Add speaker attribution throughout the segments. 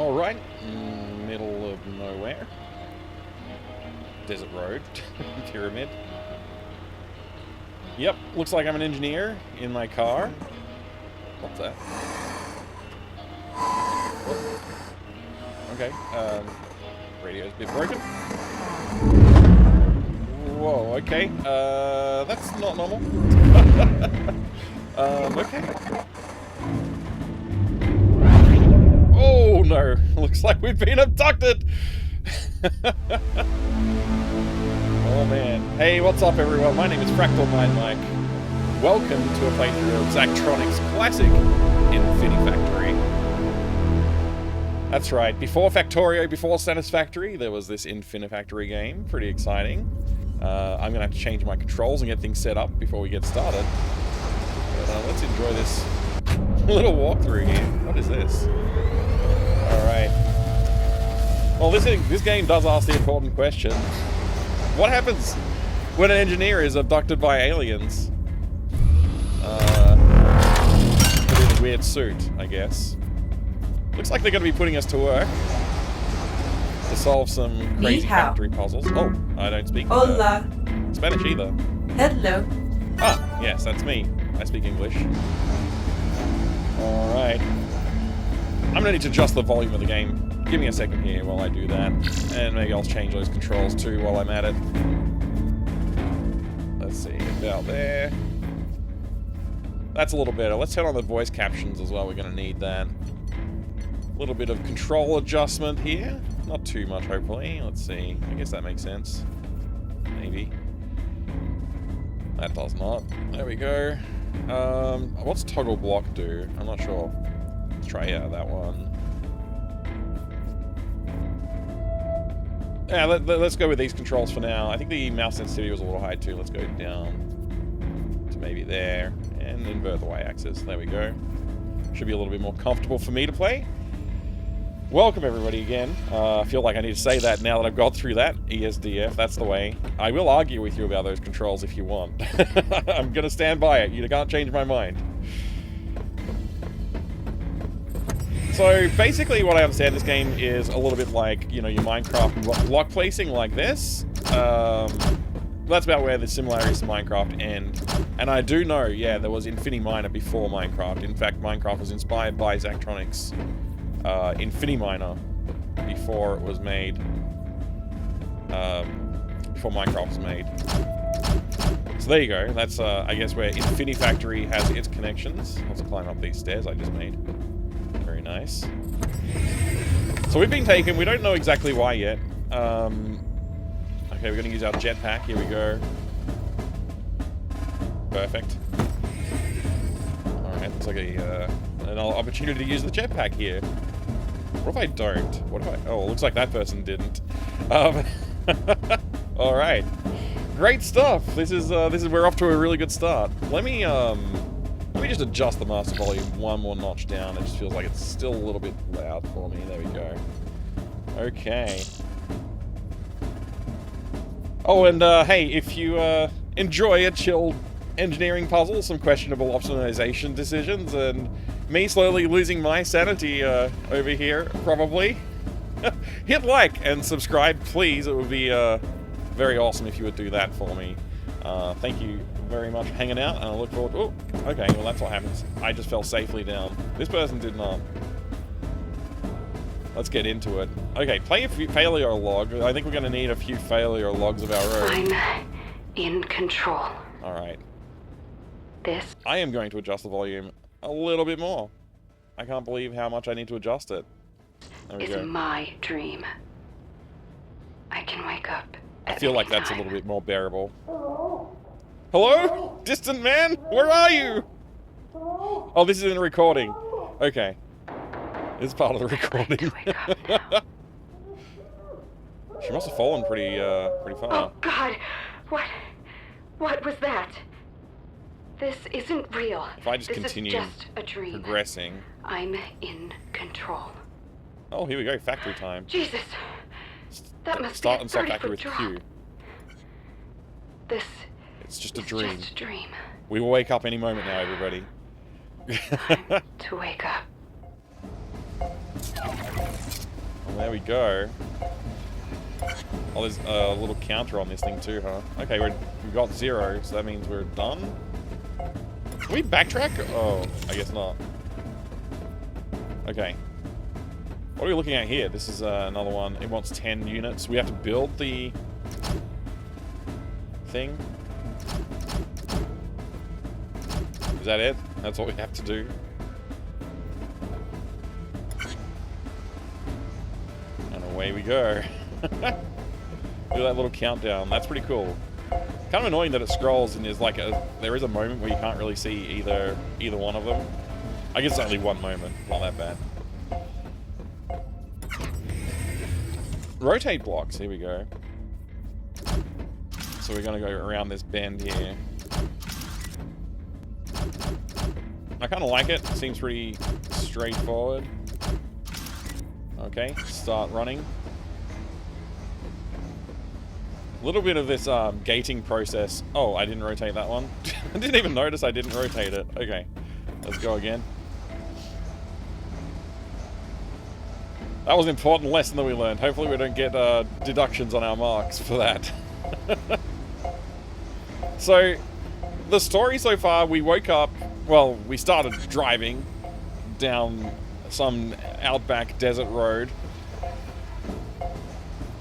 Speaker 1: Alright, middle of nowhere. Desert road. Pyramid. Yep, looks like I'm an engineer in my car. What's that? Okay, radio's a bit broken. Whoa, okay, that's not normal. Okay. Oh no, looks like we've been abducted! Oh man. Hey, what's up everyone? My name is FractalMindMike. Welcome to a playthrough of Zachtronics' classic Infinifactory. That's right, before Factorio, before Satisfactory, there was this Infinifactory game. Pretty exciting. I'm gonna have to change my controls and get things set up before we get started. But let's enjoy this little walkthrough here. What is this? Alright. Well, this game does ask the important question. What happens when an engineer is abducted by aliens? Put in a weird suit, I guess. Looks like they're going to be putting us to work to solve some crazy factory puzzles. Oh, I don't speak Spanish either.
Speaker 2: Hello.
Speaker 1: Ah, yes, that's me. I speak English. Alright. I'm going to need to adjust the volume of the game. Give me a second here while I do that. And maybe I'll change those controls too while I'm at it. Let's see, about there. That's a little better. Let's turn on the voice captions as well. We're going to need that. A little bit of control adjustment here. Not too much, hopefully. Let's see. I guess that makes sense. Maybe. That does not. There we go. What's toggle block do? I'm not sure. Let's try that one. Yeah, let's go with these controls for now. I think the mouse sensitivity was a little high too. Let's go down to maybe there and invert the y-axis. There we go. Should be a little bit more comfortable for me to play. Welcome everybody again. I feel like I need to say that now that I've got through that. ESDF, that's the way. I will argue with you about those controls if you want. I'm gonna stand by it. You can't change my mind. So basically what I understand this game is a little bit like, you know, your Minecraft block placing like this. That's about where the similarities to Minecraft end. And I do know, yeah, there was Infiniminer before Minecraft. In fact, Minecraft was inspired by Zachtronics' Infiniminer before it was made. Before Minecraft was made. So there you go. That's, I guess, where Infinifactory has its connections. Let's climb up these stairs I just made. Very nice. So we've been taken. We don't know exactly why yet. Okay, we're going to use our jetpack. Here we go. Perfect. Alright, looks like an opportunity to use the jetpack here. What if I don't? What if I... Oh, it looks like that person didn't. Alright. Great stuff. This is we're off to a really good start. Let me just adjust the master volume one more notch down. It just feels like it's still a little bit loud for me. There we go. Okay. Oh, and hey, if you enjoy a chill engineering puzzle, some questionable optimization decisions, and me slowly losing my sanity over here, probably, hit like and subscribe, please. It would be very awesome if you would do that for me. Thank you very much for hanging out, and I look forward to... Oh, okay, well that's what happens. I just fell safely down. This person did not. Let's get into it. Okay, play a failure log. I think we're going to need a few failure logs of our own.
Speaker 2: I'm in control.
Speaker 1: Alright.
Speaker 2: This
Speaker 1: I am going to adjust the volume a little bit more. I can't believe how much I need to adjust it. There we
Speaker 2: is
Speaker 1: go.
Speaker 2: my dream. I can wake up
Speaker 1: I feel like that's a little bit more bearable. Hello? Distant man? Where are you? Oh, this is in a recording. Okay. It's part of the recording. She must have fallen pretty far.
Speaker 2: Oh God! What was that? This isn't real.
Speaker 1: If I just
Speaker 2: this
Speaker 1: continue
Speaker 2: is just a dream.
Speaker 1: progressing.
Speaker 2: I'm in control.
Speaker 1: Oh, here we go. Factory time.
Speaker 2: Jesus. That must
Speaker 1: Start
Speaker 2: be
Speaker 1: and stop factory with Q.
Speaker 2: This
Speaker 1: It's just a dream.
Speaker 2: Just a dream.
Speaker 1: We will wake up any moment now, everybody.
Speaker 2: Time to wake up.
Speaker 1: There we go. Oh, there's a little counter on this thing too, huh? Okay, we've got 0, so that means we're done. Can we backtrack? Oh, I guess not. Okay. What are we looking at here? This is another one. It wants 10 units. We have to build the thing. Is that it? That's what we have to do. And away we go. Look at that little countdown. That's pretty cool. Kind of annoying that it scrolls and there's like there is a moment where you can't really see either one of them. I guess it's only one moment. Not that bad. Rotate blocks. Here we go. So we're gonna go around this bend here. I kind of like it. Seems pretty straightforward. Okay, start running. A little bit of this gating process. Oh, I didn't rotate that one. I didn't even notice I didn't rotate it. Okay, let's go again. That was an important lesson that we learned. Hopefully we don't get deductions on our marks for that. So, the story so far, we woke up, well, we started driving down some outback desert road.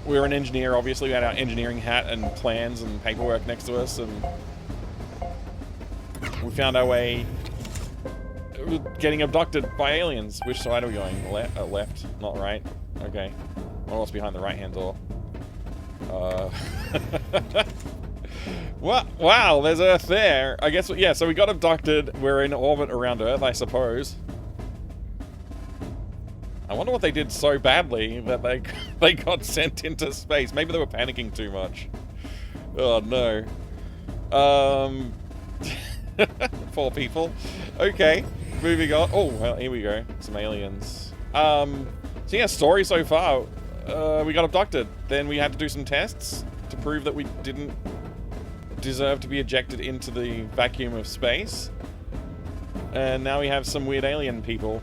Speaker 1: We were an engineer, obviously. We had our engineering hat and plans and paperwork next to us, and we found our way getting abducted by aliens. Which side are we going? Left, not right. Okay. What's behind the right-hand door? Wow, there's Earth there. I guess, yeah, so we got abducted. We're in orbit around Earth, I suppose. I wonder what they did so badly that they got sent into space. Maybe they were panicking too much. Oh, no. Poor people. Okay, moving on. Oh, well, here we go. Some aliens. So yeah, story so far. We got abducted. Then we had to do some tests to prove that we didn't deserve to be ejected into the vacuum of space. And now we have some weird alien people.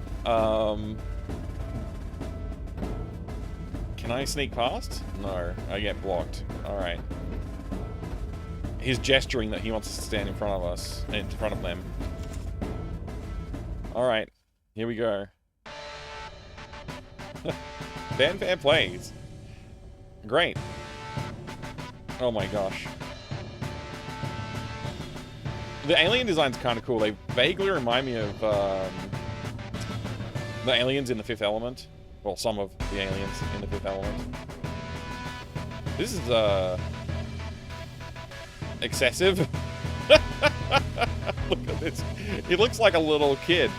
Speaker 1: Can I sneak past? No, I get blocked. Alright. He's gesturing that he wants us to stand in front of us. In front of them. Alright. Here we go. Fanfare plays. Great. Oh my gosh. The alien design's kind of cool. They vaguely remind me of the aliens in The Fifth Element. Well, some of the aliens in The Fifth Element. This is excessive. Look at this. He looks like a little kid.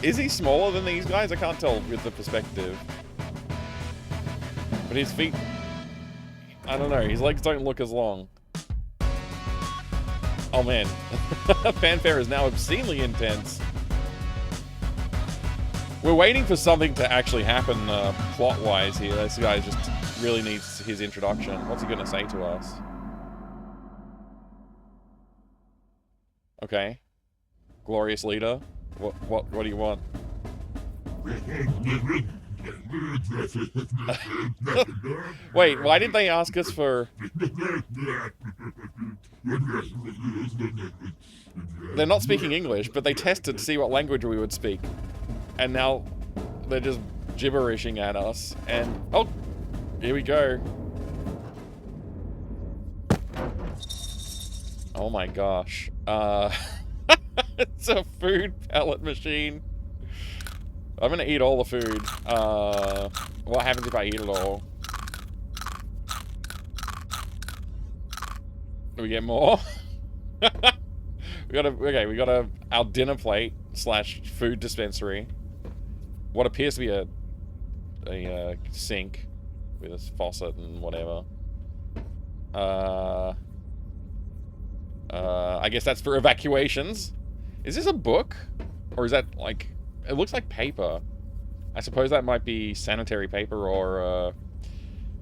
Speaker 1: Is he smaller than these guys? I can't tell with the perspective. But his feet... I don't know. His legs don't look as long. Oh man. Fanfare is now obscenely intense. We're waiting for something to actually happen plot-wise here. This guy just really needs his introduction. What's he going to say to us? Okay. Glorious leader. What do you want? Wait, why did they ask us for... They're not speaking English, but they tested to see what language we would speak. And now they're just gibberishing at us. And, oh, here we go. Oh my gosh. It's a food pellet machine. I'm gonna eat all the food. What happens if I eat it all? Do we get more? we got our dinner plate / food dispensary. What appears to be a sink with a faucet and whatever. I guess that's for evacuations. Is this a book? Or is that like... It looks like paper. I suppose that might be sanitary paper or...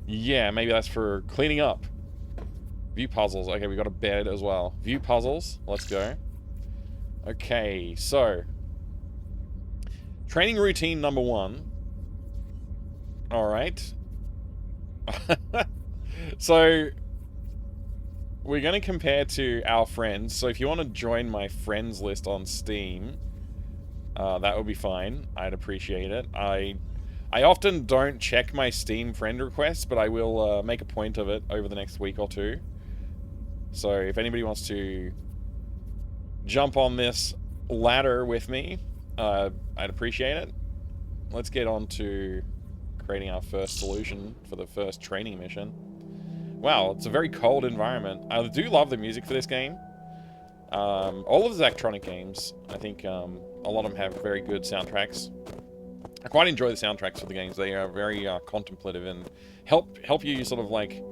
Speaker 1: yeah, maybe that's for cleaning up. View puzzles. Okay, we got a bed as well. View puzzles. Let's go. Okay, so... Training routine number 1. Alright. So, we're going to compare to our friends. So if you want to join my friends list on Steam, that would be fine. I'd appreciate it. I often don't check my Steam friend requests, but I will make a point of it over the next week or two. So if anybody wants to jump on this ladder with me, I'd appreciate it. Let's get on to creating our first solution for the first training mission. Wow, it's a very cold environment. I do love the music for this game. All of the Zachtronic games, I think a lot of them have very good soundtracks. I quite enjoy the soundtracks for the games. They are very contemplative and help you sort of like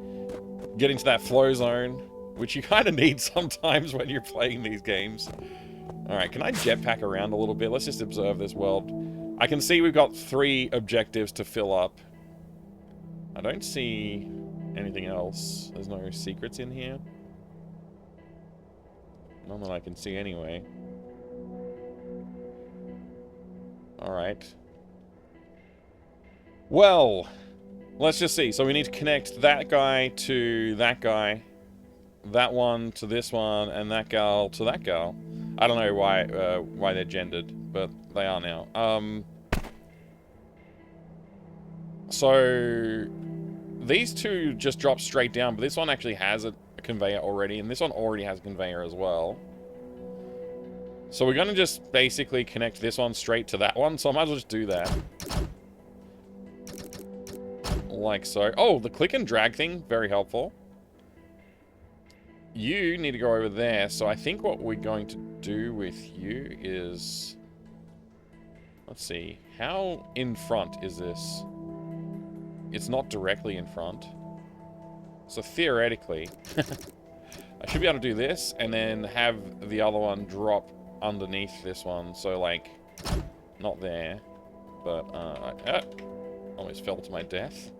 Speaker 1: get into that flow zone, which you kind of need sometimes when you're playing these games. Alright, can I jetpack around a little bit? Let's just observe this world. I can see we've got 3 objectives to fill up. I don't see anything else. There's no secrets in here. None that I can see anyway. Alright. Well, let's just see. So we need to connect that guy to that guy, that one to this one, and that gal to that gal. I don't know why they're gendered, but they are now. So these two just drop straight down, but this one actually has a conveyor already, and this one already has a conveyor as well. So we're going to just basically connect this one straight to that one, so I might as well just do that. Like so. Oh, the click and drag thing, very helpful. You need to go over there, so I think what we're going to do with you is... Let's see, how in front is this? It's not directly in front. So theoretically, I should be able to do this and then have the other one drop underneath this one. So like, not there, but almost fell to my death.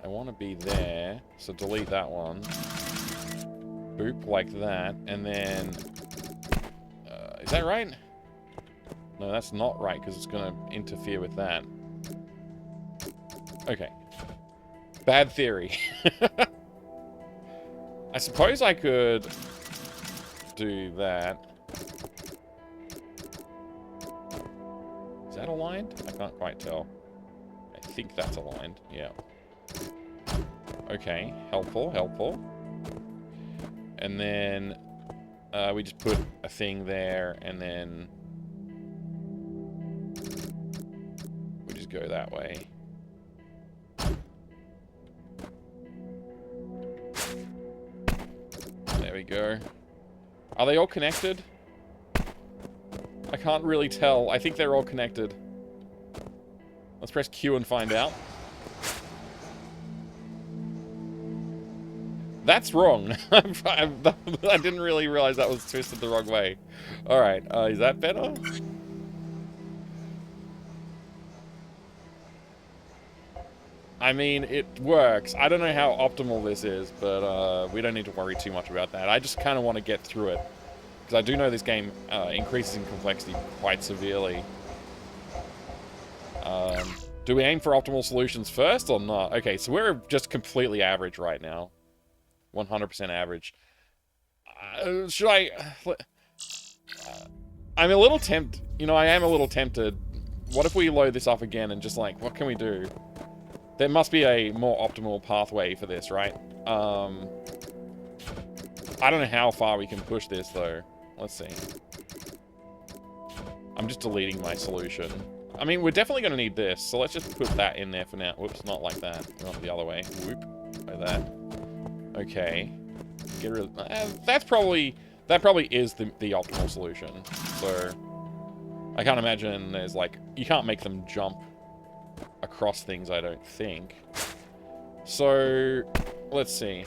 Speaker 1: I want to be there, so delete that one. Boop, like that, and then... is that right? No, that's not right, because it's going to interfere with that. Okay. Bad theory. I suppose I could do that. Is that aligned? I can't quite tell. I think that's aligned, yeah. Okay, helpful, helpful. And then we just put a thing there, and then we just go that way. There we go. Are they all connected? I can't really tell. I think they're all connected. Let's press Q and find out. That's wrong. I didn't really realize that was twisted the wrong way. Alright, is that better? I mean, it works. I don't know how optimal this is, but we don't need to worry too much about that. I just kind of want to get through it. Because I do know this game increases in complexity quite severely. Do we aim for optimal solutions first or not? Okay, so we're just completely average right now. 100% average. Should I... I'm a little tempted... You know, I am a little tempted. What if we load this up again and just like, what can we do? There must be a more optimal pathway for this, right? I don't know how far we can push this, though. Let's see. I'm just deleting my solution. I mean, we're definitely going to need this, so let's just put that in there for now. Whoops, not like that. Not the other way. Whoop. Like that. Okay. Get rid of... that probably is the optimal solution. So, I can't imagine there's like... You can't make them jump across things, I don't think. So, let's see.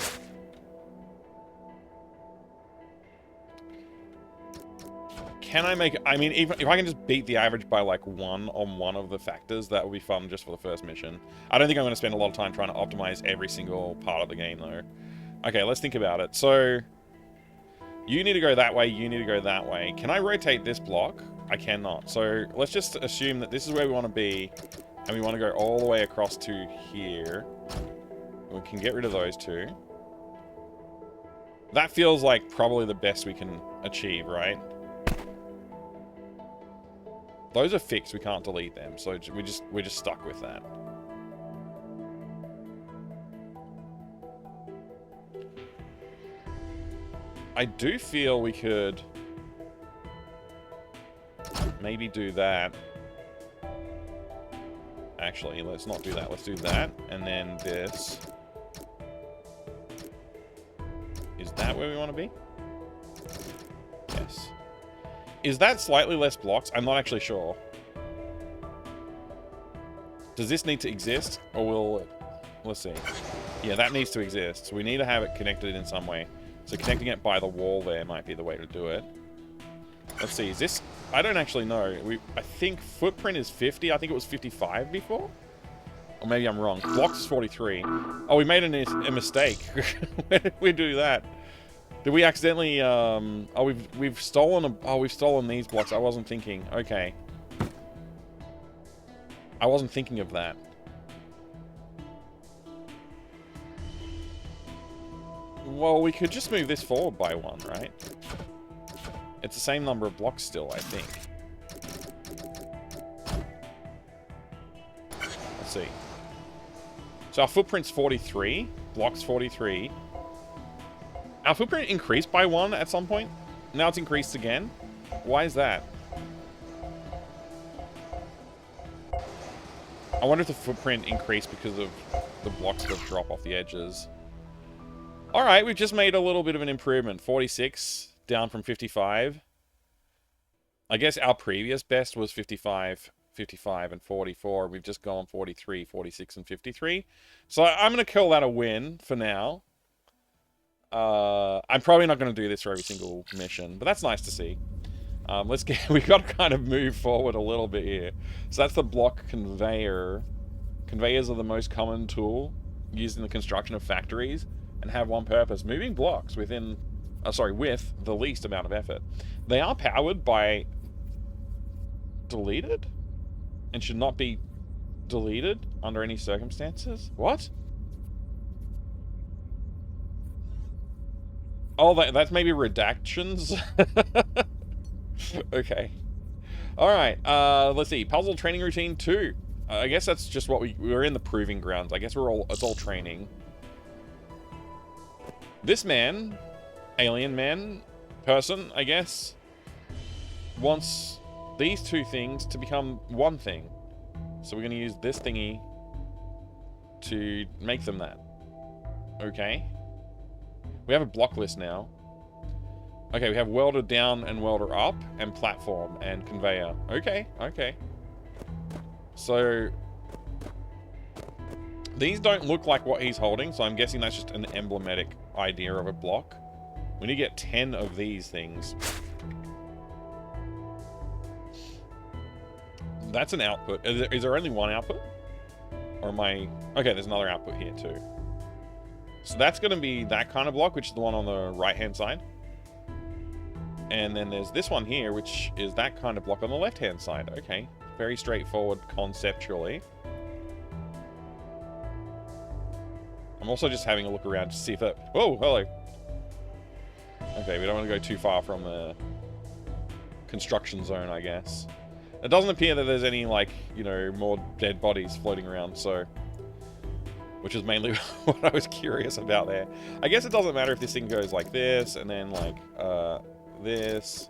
Speaker 1: Can I make... I mean, even if I can just beat the average by, like, 1 on one of the factors, that would be fun just for the first mission. I don't think I'm going to spend a lot of time trying to optimize every single part of the game, though. Okay, let's think about it. So, you need to go that way, you need to go that way. Can I rotate this block? I cannot. So, let's just assume that this is where we want to be, And we want to go all the way across to here. We can get rid of those two. That feels like probably the best we can achieve, right? Those are fixed, we can't delete them, so we're just stuck with that. I do feel we could maybe do that. Actually, let's not do that. Let's do that, and then this. Is that where we want to be? Yes. Is that slightly less blocks? I'm not actually sure. Does this need to exist, or will it? Let's see. Yeah, that needs to exist. So we need to have it connected in some way. So connecting it by the wall there might be the way to do it. Let's see, is this... I don't actually know. I think footprint is 50. I think it was 55 before. Or maybe I'm wrong. Blocks is 43. Oh, we made a mistake. Where did we do that? Did we accidentally... Oh, we've stolen... Oh, we've stolen these blocks. I wasn't thinking. Okay. I wasn't thinking of that. Well, we could just move this forward by one, right? It's the same number of blocks still, I think. Let's see. So our footprint's 43. Blocks 43. Our footprint increased by one at some point. Now it's increased again. Why is that? I wonder if the footprint increased because of the blocks that drop off the edges. Alright, we've just made a little bit of an improvement. 46, down from 55. I guess our previous best was 55, 55, and 44. We've just gone 43, 46, and 53. So I'm going to call that a win for now. I'm probably not going to do this for every single mission, but that's nice to see. We've got to kind of move forward a little bit here. So that's the block conveyor. Conveyors are the most common tool used in the construction of factories and have one purpose: moving blocks with the least amount of effort. They are powered by deleted and should not be deleted under any circumstances. What? Oh, that's maybe redactions. Okay. Alright, let's see. Puzzle training routine 2. I guess that's just what we're in the proving grounds. I guess it's all training. This man, alien man, person, I guess, wants these two things to become one thing. So we're going to use this thingy to make them that. Okay. We have a block list now. Okay, we have welder down and welder up, and platform and conveyor. Okay, okay. So these don't look like what he's holding, so I'm guessing that's just an emblematic idea of a block. We need to get 10 of these things. That's an output. Is there only one output? Or am I... Okay, there's another output here too. So that's going to be that kind of block, which is the one on the right-hand side. And then there's this one here, which is that kind of block on the left-hand side. Okay, very straightforward conceptually. I'm also just having a look around to see if that... Whoa, hello. Okay, we don't want to go too far from the construction zone, I guess. It doesn't appear that there's any, like, you know, more dead bodies floating around, so... Which is mainly what I was curious about there. I guess it doesn't matter if this thing goes like this, and then, like, this,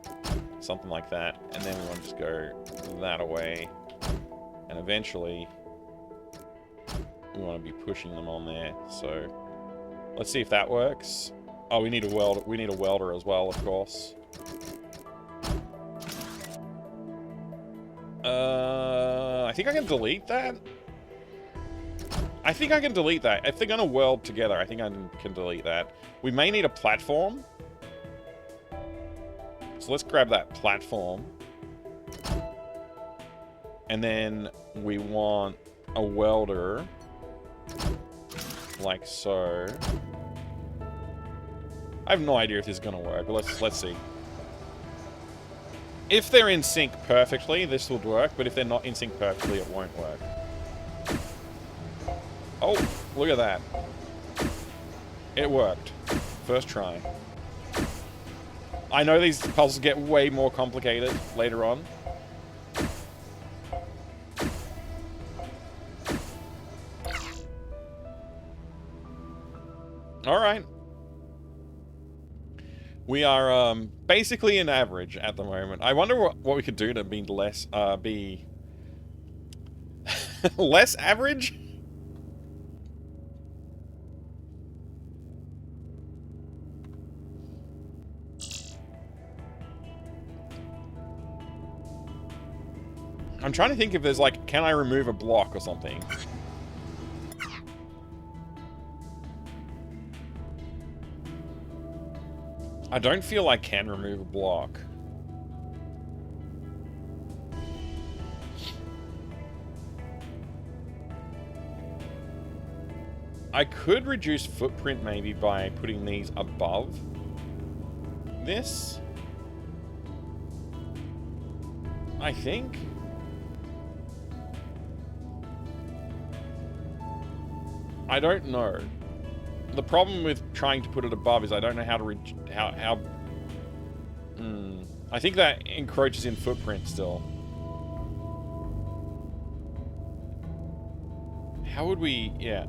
Speaker 1: something like that, and then we want to just go that away, and eventually we want to be pushing them on there. So let's see if that works. Oh, we need a welder as well, of course. I think I can delete that. I think I can delete that. If they're going to weld together, I think I can delete that. We may need a platform. So let's grab that platform. And then we want a welder. Like so. I have no idea if this is going to work, but let's see. If they're in sync perfectly, this would work, but if they're not in sync perfectly, it won't work. Oh, look at that. It worked. First try. I know these puzzles get way more complicated later on. Alright. We are basically an average at the moment. I wonder what we could do to be less less average? I'm trying to think if there's like, can I remove a block or something? I don't feel I can remove a block. I could reduce footprint maybe by putting these above this. I think. I don't know. The problem with trying to put it above is I don't know how to I think that encroaches in footprint still. How would we... yeah.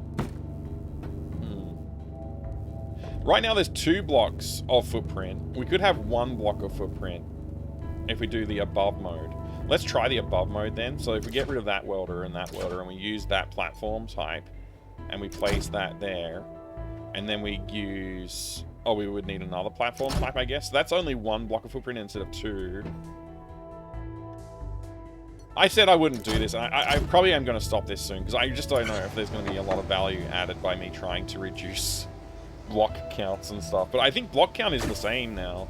Speaker 1: Right now there's 2 blocks of footprint. We could have 1 block of footprint if we do the above mode. Let's try the above mode then. So if we get rid of that welder and we use that platform type and we place that there, and then we use... oh, we would need another platform type, I guess. So that's only 1 block of footprint instead of 2. I said I wouldn't do this. I probably am going to stop this soon, because I just don't know if there's going to be a lot of value added by me trying to reduce block counts and stuff. But I think block count is the same now.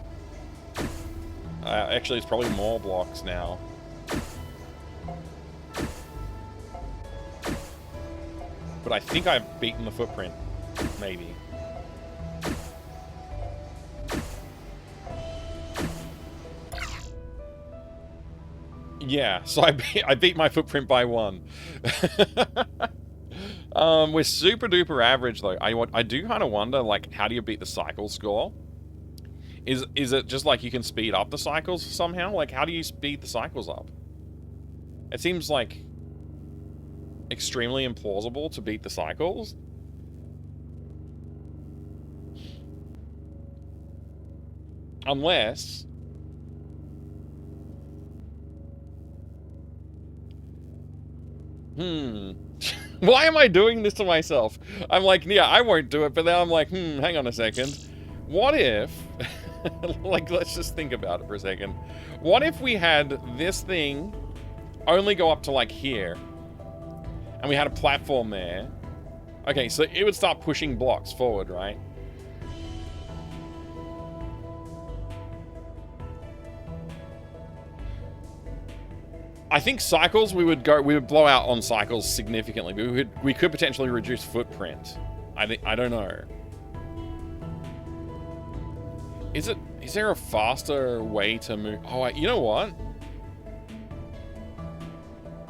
Speaker 1: Actually, it's probably more blocks now. But I think I've beaten the footprint. Maybe. Yeah, so I beat my footprint by 1. We're super duper average though. I do kind of wonder, like, how do you beat the cycle score? Is it just like you can speed up the cycles somehow? Like, how do you speed the cycles up? It seems like extremely implausible to beat the cycles. Unless... why am I doing this to myself? I'm like, yeah, I won't do it, but now I'm like, hang on a second. What if... like, let's just think about it for a second. What if we had this thing only go up to, like, here? And we had a platform there. Okay, so it would start pushing blocks forward, right? I think cycles, we would blow out on cycles significantly. We could potentially reduce footprint. I don't know. Is there a faster way to move? Oh, you know what?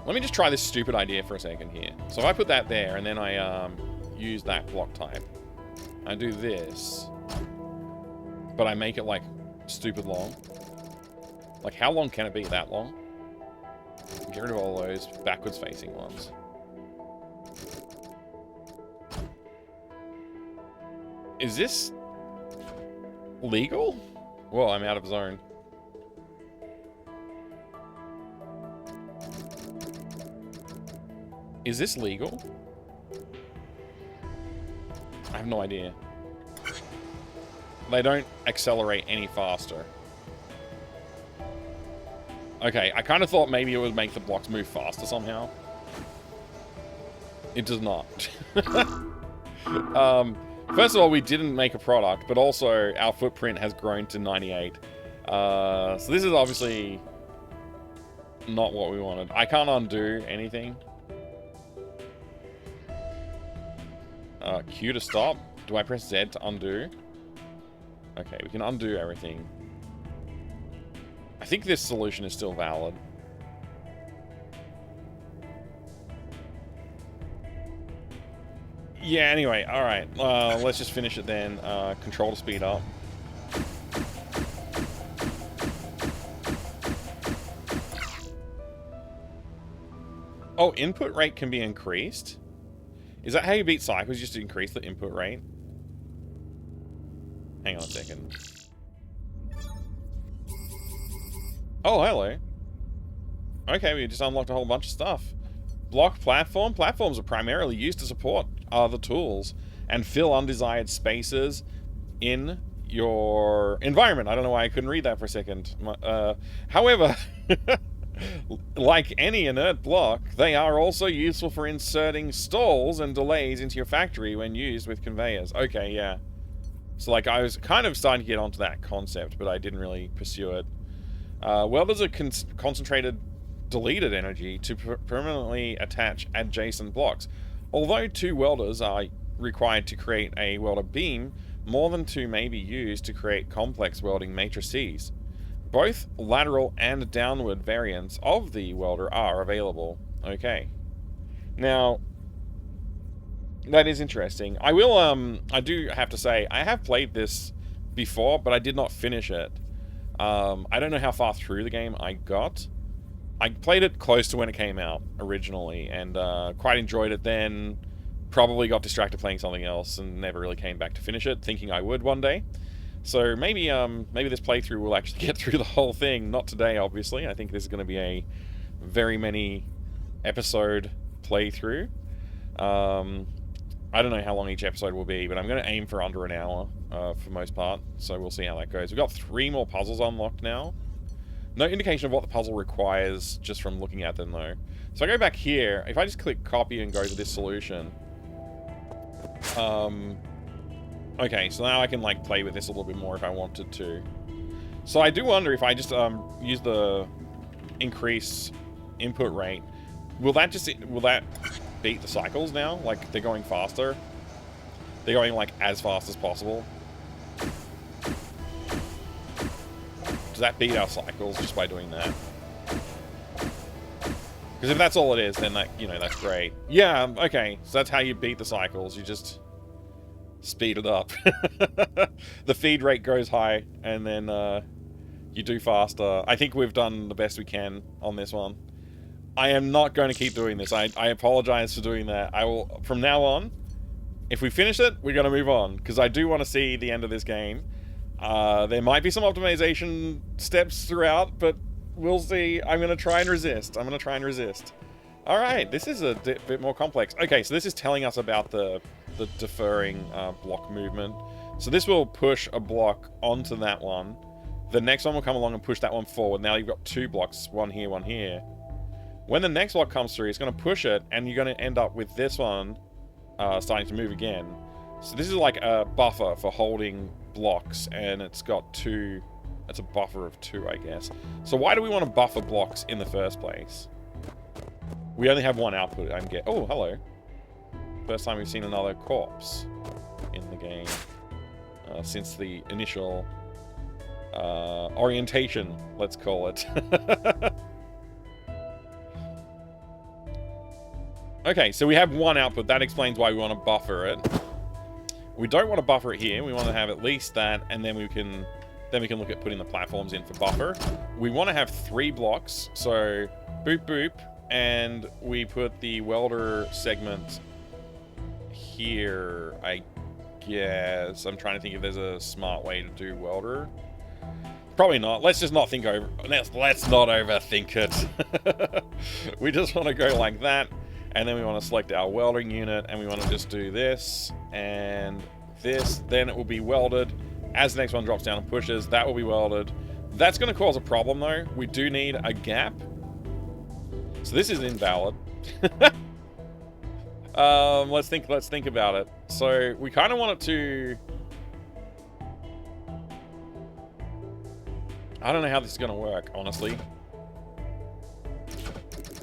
Speaker 1: Let me just try this stupid idea for a second here. So if I put that there and then I use that block type, I do this, but I make it like stupid long. Like, how long can it be? That long? Get rid of all those backwards facing ones. Is this legal? Whoa, I'm out of zone. Is this legal? I have no idea. They don't accelerate any faster. Okay, I kind of thought maybe it would make the blocks move faster somehow. It does not. First of all, we didn't make a product, but also our footprint has grown to 98. So this is obviously not what we wanted. I can't undo anything. Q to stop. Do I press Z to undo? Okay, we can undo everything. I think this solution is still valid. Yeah, anyway, alright. Let's just finish it then. Control to speed up. Oh, input rate can be increased? Is that how you beat cycles, just to increase the input rate? Hang on a second. Oh, hello. Okay, we just unlocked a whole bunch of stuff. Block platform. Platforms are primarily used to support other tools and fill undesired spaces in your environment. I don't know why I couldn't read that for a second. However, like any inert block, they are also useful for inserting stalls and delays into your factory when used with conveyors. Okay, yeah. So, like, I was kind of starting to get onto that concept, but I didn't really pursue it. Welders are concentrated deleted energy to permanently attach adjacent blocks. Although 2 welders are required to create a welder beam, more than 2 may be used to create complex welding matrices. Both lateral and downward variants of the welder are available. Okay. Now, that is interesting. I do have to say, I have played this before, but I did not finish it. I don't know how far through the game I got. I played it close to when it came out originally, and quite enjoyed it then. Probably got distracted playing something else and never really came back to finish it, thinking I would one day. So maybe this playthrough will actually get through the whole thing. Not today, obviously. I think this is going to be a very many episode playthrough. I don't know how long each episode will be, but I'm going to aim for under an hour for most part. So we'll see how that goes. We've got 3 more puzzles unlocked now. No indication of what the puzzle requires just from looking at them, though. So I go back here. If I just click copy and go to this solution. Okay, so now I can, like, play with this a little bit more if I wanted to. So I do wonder if I just use the increase input rate, will that beat the cycles now? Like, they're going faster? They're going, like, as fast as possible? Does that beat our cycles just by doing that? Because if that's all it is, then that, you know, that's great. Yeah, okay, so that's how you beat the cycles. You just speed it up. The feed rate goes high, and then you do faster. I think we've done the best we can on this one. I am not going to keep doing this. I apologize for doing that. I will, from now on, if we finish it, we're going to move on, because I do want to see the end of this game. There might be some optimization steps throughout, but we'll see. I'm going to try and resist. Alright, this is a bit more complex. Okay, so this is telling us about the deferring block movement. So this will push a block onto that one. The next one will come along and push that one forward. Now you've got 2 blocks, one here, one here. When the next block comes through, it's going to push it, and you're going to end up with this one starting to move again. So this is like a buffer for holding blocks, and it's got 2... It's a buffer of 2, I guess. So why do we want to buffer blocks in the first place? We only have 1 output, I'm getting... Oh, hello. First time we've seen another corpse in the game since the initial orientation, let's call it. Okay, so we have 1 output. That explains why we want to buffer it. We don't want to buffer it here. We want to have at least that, and then we can look at putting the platforms in for buffer. We want to have 3 blocks, so boop boop, and we put the welder segment here, I guess. I'm trying to think if there's a smart way to do welder. Probably not. Let's just not think over. Let's not overthink it. We just want to go like that, and then we want to select our welding unit, and we want to just do this and this. Then it will be welded. As the next one drops down and pushes, that will be welded. That's going to cause a problem, though. We do need a gap. So this is invalid. Let's think about it. So we kind of want it to... I don't know how this is going to work, honestly.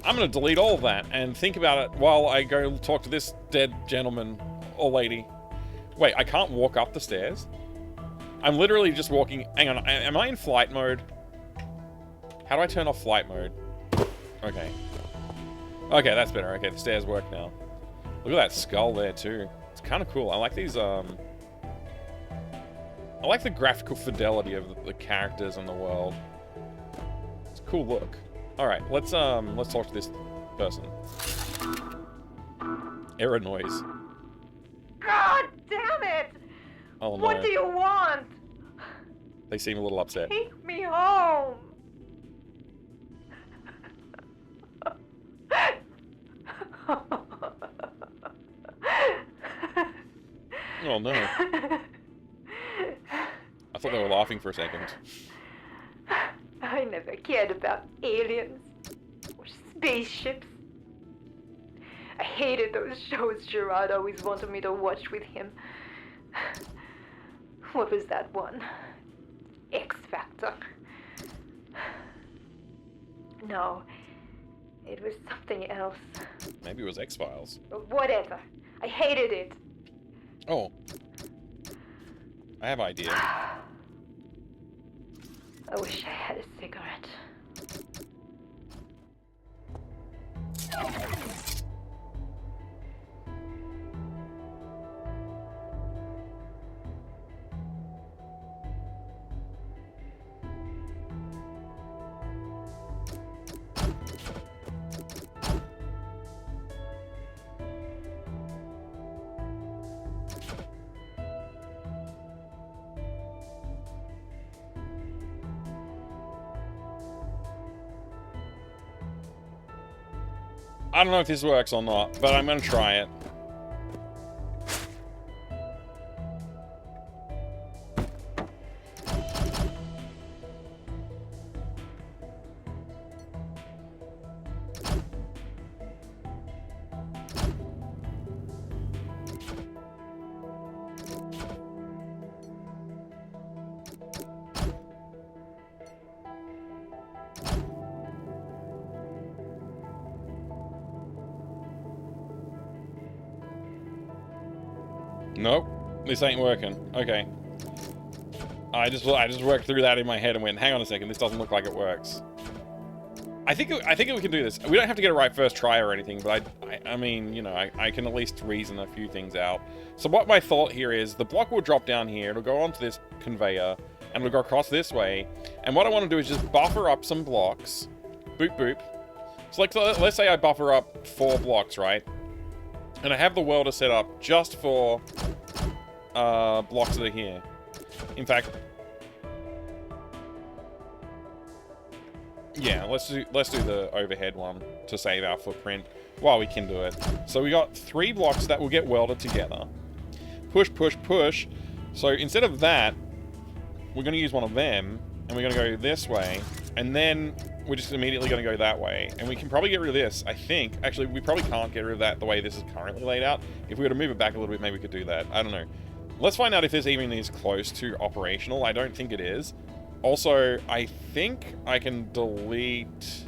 Speaker 1: I'm going to delete all of that and think about it while I go talk to this dead gentleman or lady. Wait, I can't walk up the stairs? I'm literally just walking... Hang on, am I in flight mode? How do I turn off flight mode? Okay. Okay, that's better. Okay, the stairs work now. Look at that skull there, too. It's kind of cool. I like these, I like the graphical fidelity of the characters in the world. It's a cool look. Alright, let's talk to this person. Error noise.
Speaker 3: God damn it!
Speaker 1: Oh no.
Speaker 3: What do you want?
Speaker 1: They seem a little upset.
Speaker 3: Take me home.
Speaker 1: Oh no. I thought they were laughing for a second.
Speaker 3: I never cared about aliens or spaceships. I hated those shows Gerard always wanted me to watch with him. What was that one? X Factor. No, it was something else.
Speaker 1: Maybe it was X-Files.
Speaker 3: Whatever. I hated it.
Speaker 1: Oh. I have an idea.
Speaker 3: I wish I had a cigarette.
Speaker 1: I don't know if this works or not, but I'm gonna try it. Nope, this ain't working. Okay. I just worked through that in my head and went, hang on a second, this doesn't look like it works. I think we can do this. We don't have to get it right first try or anything, but I mean, you know, I can at least reason a few things out. So what my thought here is, the block will drop down here, it'll go onto this conveyor, and it'll go across this way. And what I want to do is just buffer up some blocks. Boop, boop. So let's say I buffer up 4 blocks, right? And I have the welder set up just for blocks that are here. In fact, yeah, let's do the overhead one to save our footprint while we can do it. So we got 3 blocks that will get welded together. Push, push, push. So instead of that, we're going to use one of them, and we're going to go this way, and then we're just immediately going to go that way. And we can probably get rid of this, I think. Actually, we probably can't get rid of that the way this is currently laid out. If we were to move it back a little bit, maybe we could do that. I don't know. Let's find out if this even is close to operational. I don't think it is. Also, I think I can delete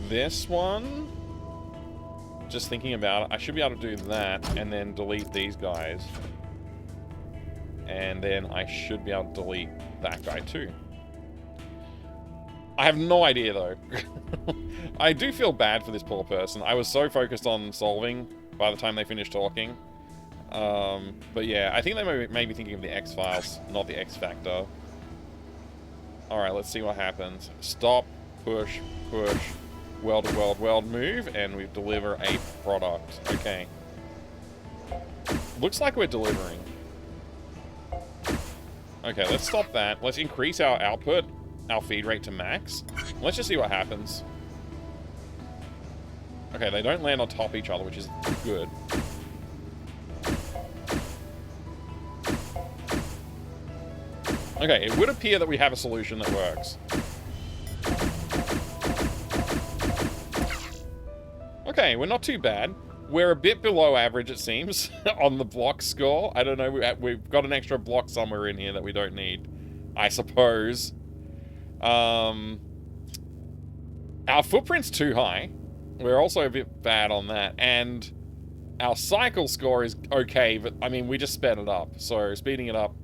Speaker 1: this one. Just thinking about it. I should be able to do that and then delete these guys. And then I should be able to delete that guy too. I have no idea though. I do feel bad for this poor person. I was so focused on solving by the time they finished talking. But yeah, I think they may be thinking of the X-Files, not the X Factor. Alright, let's see what happens. Stop, push, push, weld, weld, weld, move, and we deliver a product. Okay. Looks like we're delivering. Okay, let's stop that. Let's increase our output, our feed rate to max. Let's just see what happens. Okay, they don't land on top of each other, which is good. Okay, it would appear that we have a solution that works. Okay, we're not too bad. We're a bit below average, it seems, on the block score. I don't know, we've got an extra block somewhere in here that we don't need, I suppose. Our footprint's too high. We're also a bit bad on that. And our cycle score is okay, but, I mean, we just sped it up. So, speeding it up,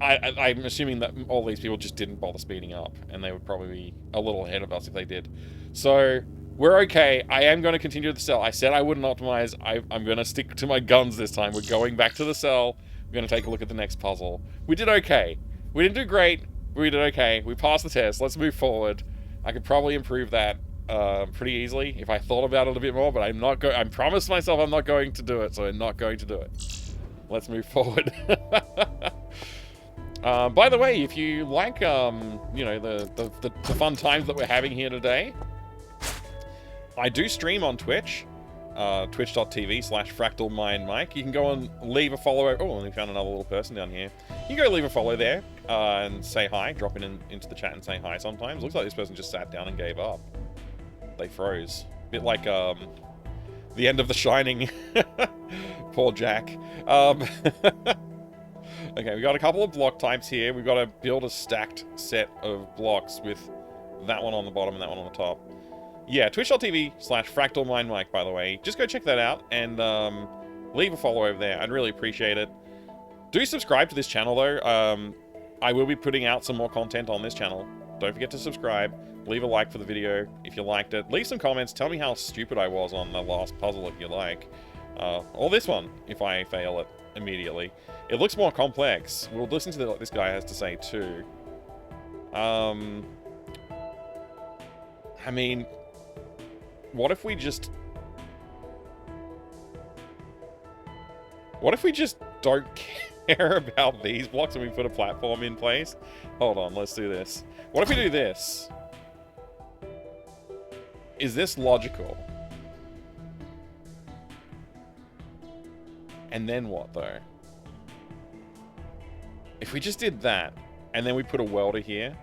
Speaker 1: I'm assuming that all these people just didn't bother speeding up, and they would probably be a little ahead of us if they did. So, We're okay. I am going to continue the cell. I said I wouldn't optimize. I'm going to stick to my guns this time. We're going back to the cell. We're going to take a look at the next puzzle. We did okay. We didn't do great. We did okay. We passed the test. Let's move forward. I could probably improve that pretty easily if I thought about it a bit more, but I'm not going. I promised myself I'm not going to do it, so I'm not going to do it. Let's move forward. By the way, if you like, you know, the fun times that we're having here today, I do stream on Twitch, twitch.tv/FractalMindMike. You can go and leave a follow. Oh, we found another little person down here. You can go leave a follow there and say hi, drop into the chat and say hi sometimes. Looks like this person just sat down and gave up. They froze. A bit like the end of The Shining. Poor Jack. Okay, we got a couple of block types here. We've got to build a stacked set of blocks with that one on the bottom and that one on the top. Yeah, twitch.tv/FractalMindMike, by the way. Just go check that out and leave a follow over there. I'd really appreciate it. Do subscribe to this channel, though. I will be putting out some more content on this channel. Don't forget to subscribe. Leave a like for the video if you liked it. Leave some comments. Tell me how stupid I was on the last puzzle if you like. Or this one, if I fail it immediately. It looks more complex. We'll listen to what this guy has to say, too. I mean, what if we just... What if we just don't care about these blocks and we put a platform in place? Hold on, let's do this. What if we do this? Is this logical? And then what, though? If we just did that, and then we put a welder here...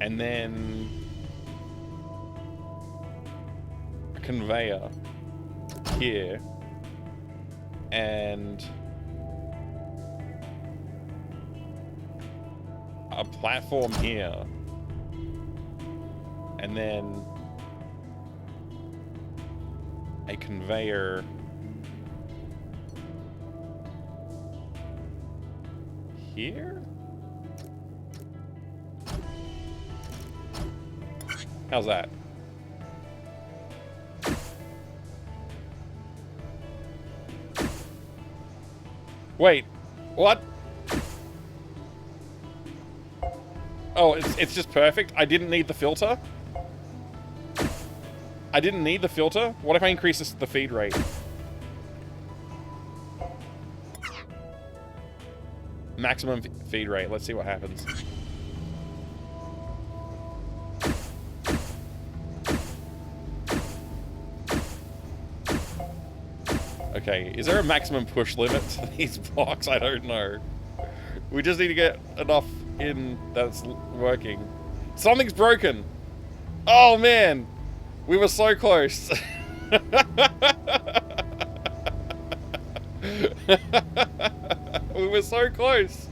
Speaker 1: And then a conveyor here, and a platform here, and then a conveyor here? How's that? Wait, what? Oh, it's just perfect? I didn't need the filter? I didn't need the filter? What if I increase the feed rate? Maximum feed rate. Let's see what happens. Okay, is there a maximum push limit to these blocks? I don't know. We just need to get enough in that's working. Something's broken. Oh man, we were so close. We were so close.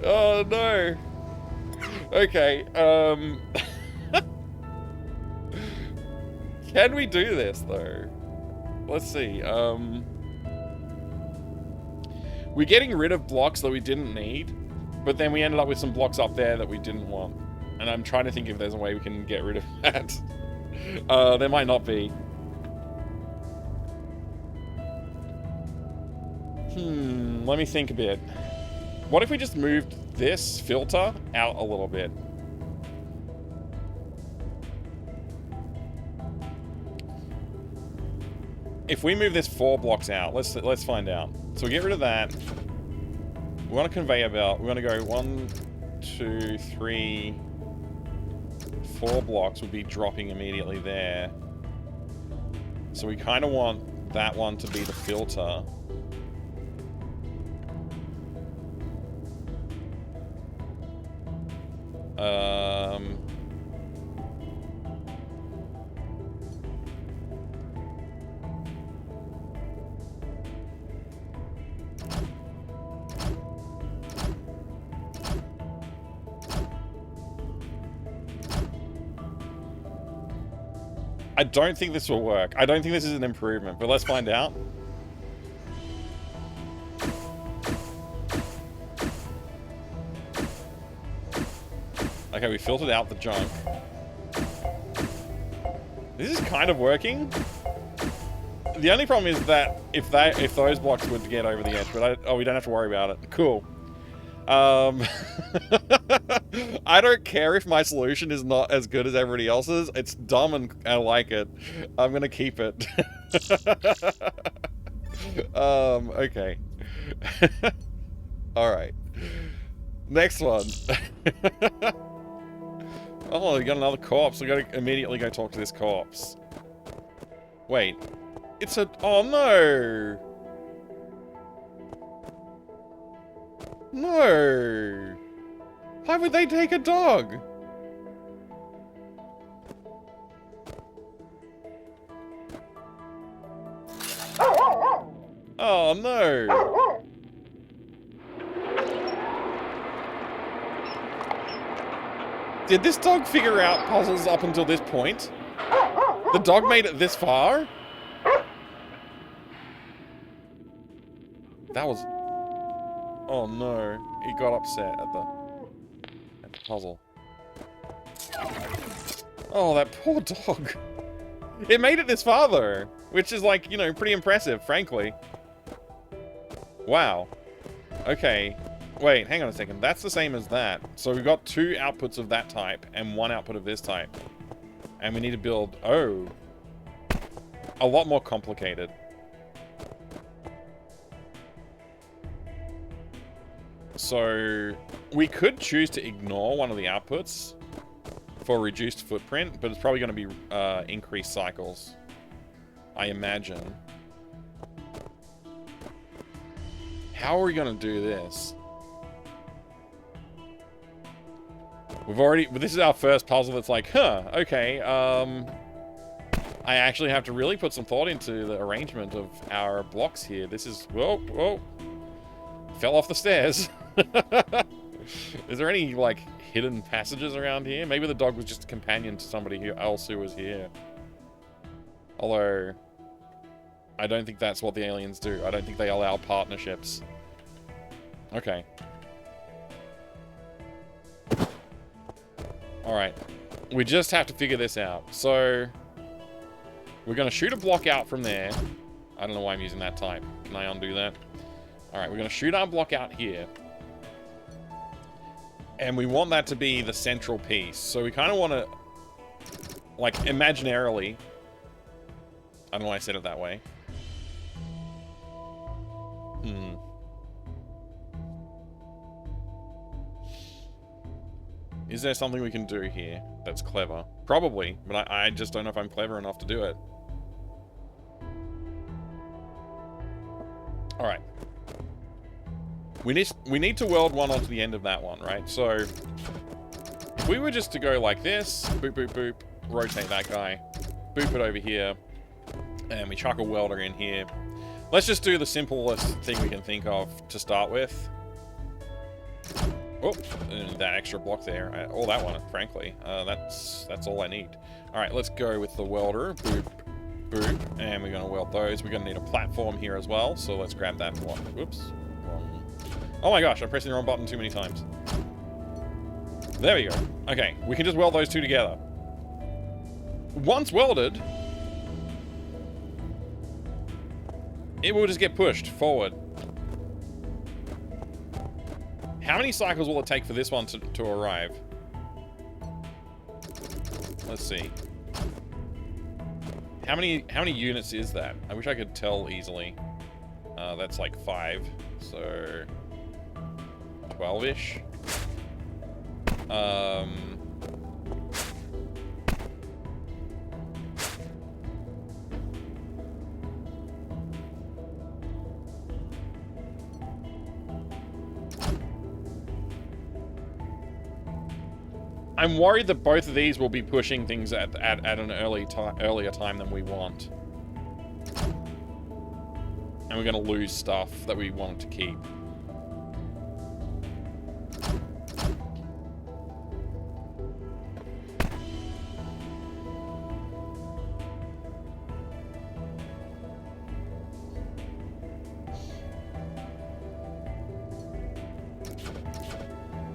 Speaker 1: Oh no. Okay, can we do this though? Let's see, we're getting rid of blocks that we didn't need, but then we ended up with some blocks up there that we didn't want. And I'm trying to think if there's a way we can get rid of that. There might not be. Let me think a bit. What if we just moved this filter out a little bit? If we move this 4 blocks out, let's find out. So we get rid of that. We want a conveyor belt. We want to go 1, 2, 3, 4 blocks would be dropping immediately there. So we kind of want that one to be the filter. I don't think this will work. I don't think this is an improvement, but let's find out. Okay, we filtered out the junk. This is kind of working. The only problem is that if those blocks would get over the edge, but we don't have to worry about it. Cool. I don't care if my solution is not as good as everybody else's. It's dumb and I like it. I'm gonna keep it. Okay. Alright. Next one. Oh, we got another corpse. We gotta immediately go talk to this corpse. Wait. It's a... Oh, no! No! Why would they take a dog? Oh, no! Did this dog figure out puzzles up until this point? The dog made it this far? That was... Oh no, he got upset at the puzzle. Oh, that poor dog. It made it this far though, which is like, you know, pretty impressive, frankly. Wow. Okay. Wait, hang on a second. That's the same as that. So we've got 2 outputs of that type and 1 output of this type. And we need to build... Oh. A lot more complicated. So we could choose to ignore one of the outputs for reduced footprint, but it's probably going to be increased cycles, I imagine. How are we going to do this? We've already... This is our first puzzle that's like, huh, okay, I actually have to really put some thought into the arrangement of our blocks here. This is... Whoa, whoa. Fell off the stairs. Is there any, like, hidden passages around here? Maybe the dog was just a companion to somebody else who was here. Although, I don't think that's what the aliens do. I don't think they allow partnerships. Okay. Alright. We just have to figure this out. So, we're going to shoot a block out from there. I don't know why I'm using that type. Can I undo that? Alright, we're going to shoot our block out here. And we want that to be the central piece. So we kind of want to, like, imaginarily... I don't know why I said it that way. Is there something we can do here that's clever? Probably, but I just don't know if I'm clever enough to do it. Alright. We need to weld one onto the end of that one, right? So, if we were just to go like this, boop, boop, boop, rotate that guy, boop it over here, and we chuck a welder in here. Let's just do the simplest thing we can think of to start with. Oh, and that extra block there. All that one, frankly. That's all I need. Alright, let's go with the welder. Boop, boop, and we're going to weld those. We're going to need a platform here as well, so let's grab that block. Whoops. Oh my gosh, I'm pressing the wrong button too many times. There we go. Okay, we can just weld those 2 together. Once welded, it will just get pushed forward. How many cycles will it take for this one to arrive? Let's see. How many units is that? I wish I could tell easily. That's like 5, so 12-ish. I'm worried that both of these will be pushing things at an earlier time than we want. And we're going to lose stuff that we want to keep.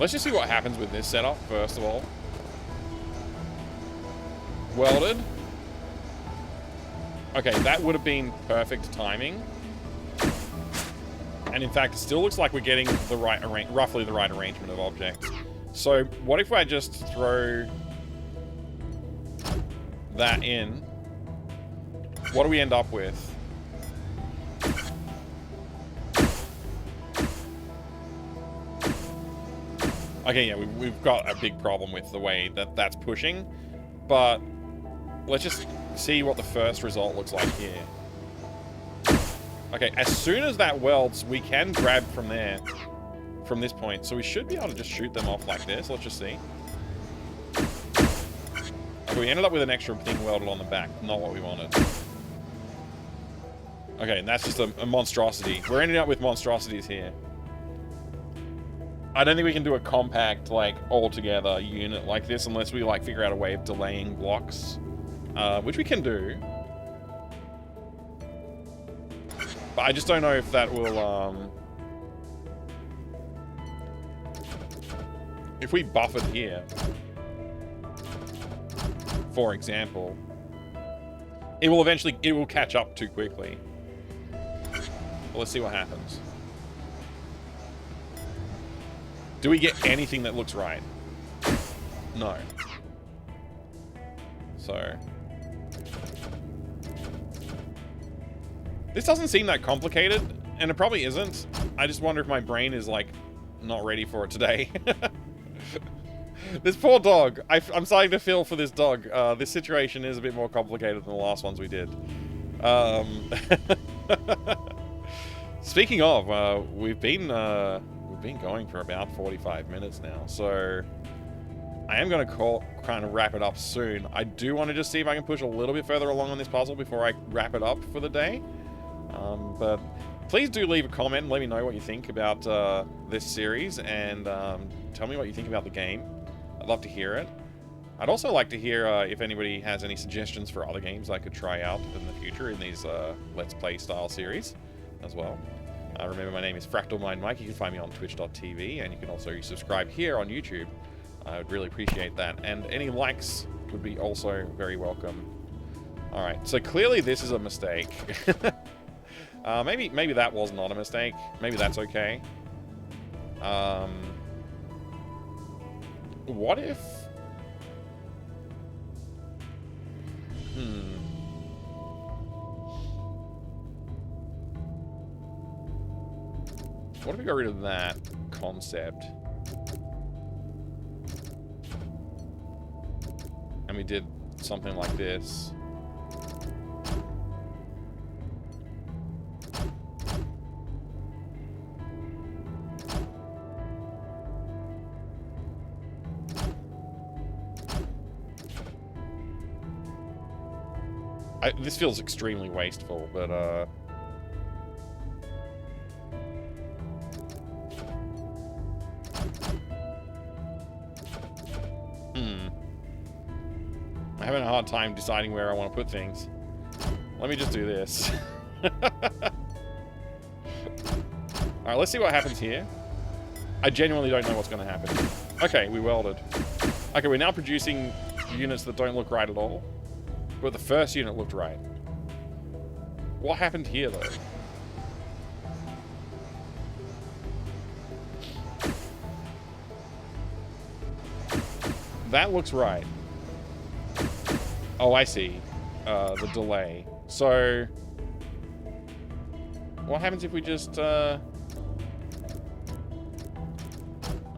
Speaker 1: Let's just see what happens with this setup, first of all. Welded. Okay, that would have been perfect timing. And in fact, it still looks like we're getting the right roughly the right arrangement of objects. So what if I just throw that in? What do we end up with? Okay, yeah, we've got a big problem with the way that that's pushing, but let's just see what the first result looks like here. Okay, as soon as that welds, we can grab from there, from this point. So we should be able to just shoot them off like this. Let's just see. Okay, we ended up with an extra thing welded on the back. Not what we wanted. Okay, and that's just a monstrosity. We're ending up with monstrosities here. I don't think we can do a compact, like, all-together unit like this unless we, like, figure out a way of delaying blocks. Which we can do. But I just don't know if that will, if we buffered here, for example, it will catch up too quickly. Well, let's see what happens. Do we get anything that looks right? No. So... this doesn't seem that complicated, and it probably isn't. I just wonder if my brain is, like, not ready for it today. This poor dog. I'm starting to feel for this dog. This situation is a bit more complicated than the last ones we did. Speaking of, we've been going for about 45 minutes now, so I am going to kind of wrap it up soon. I do want to just see if I can push a little bit further along on this puzzle before I wrap it up for the day. But please do leave a comment and let me know what you think about this series, and tell me what you think about the game. I'd love to hear it. I'd also like to hear if anybody has any suggestions for other games I could try out in the future in these Let's Play style series as well. Remember, my name is FractalMindMike. You can find me on twitch.tv, and you can also subscribe here on YouTube. I would really appreciate that. And any likes would be also very welcome. Alright, so clearly this is a mistake. Maybe that was not a mistake. Maybe that's okay. What if... what if we got rid of that concept? And we did something like this. This feels extremely wasteful, but I'm having a hard time deciding where I want to put things. Let me just do this. Alright, let's see what happens here. I genuinely don't know what's going to happen. Okay, we welded. Okay, we're now producing units that don't look right at all. But the first unit looked right. What happened here, though? That looks right. Oh, I see. The delay. So... what happens if we just, I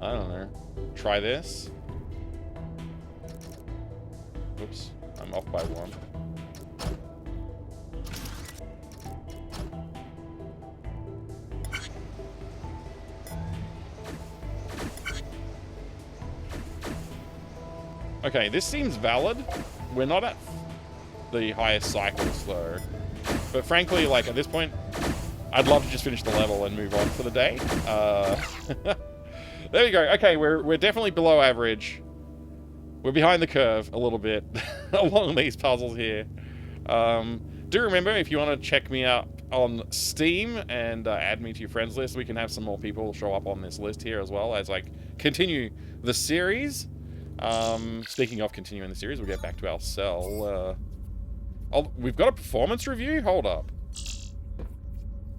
Speaker 1: don't know. Try this? Oops. I'm off by one. Okay, this seems valid. We're not at the highest cycles, though. But frankly, like, at this point, I'd love to just finish the level and move on for the day. There we go. Okay, we're definitely below average. We're behind the curve a little bit along these puzzles here. Do remember, if you want to check me out on Steam and add me to your friends list. We can have some more people show up on this list here as well as I continue the series. Speaking of continuing the series, we'll get back to our cell. Oh, we've got a performance review? Hold up.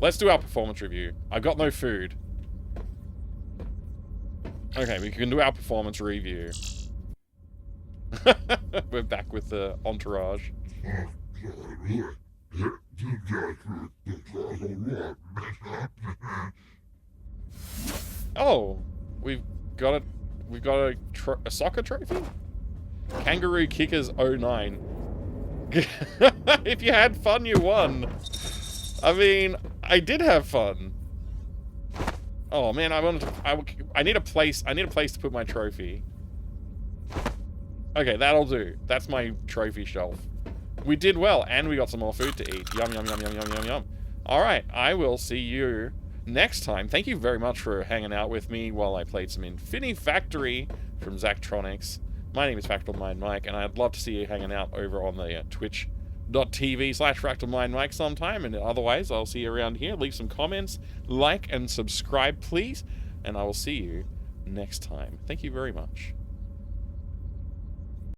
Speaker 1: Let's do our performance review. I got no food. Okay, we can do our performance review. We're back with the entourage. Oh, we've got a soccer trophy? Kangaroo Kickers 09. If you had fun, you won. I mean, I did have fun. Oh man, I need a place to put my trophy. Okay, that'll do. That's my trophy shelf. We did well, and we got some more food to eat. Yum, yum, yum, yum, yum, yum, yum. Alright, I will see you next time. Thank you very much for hanging out with me while I played some Infinifactory from Zachtronics. My name is FractalMindMike, and I'd love to see you hanging out over on the twitch.tv/FractalMindMike sometime, and otherwise, I'll see you around here. Leave some comments, like, and subscribe, please, and I will see you next time. Thank you very much.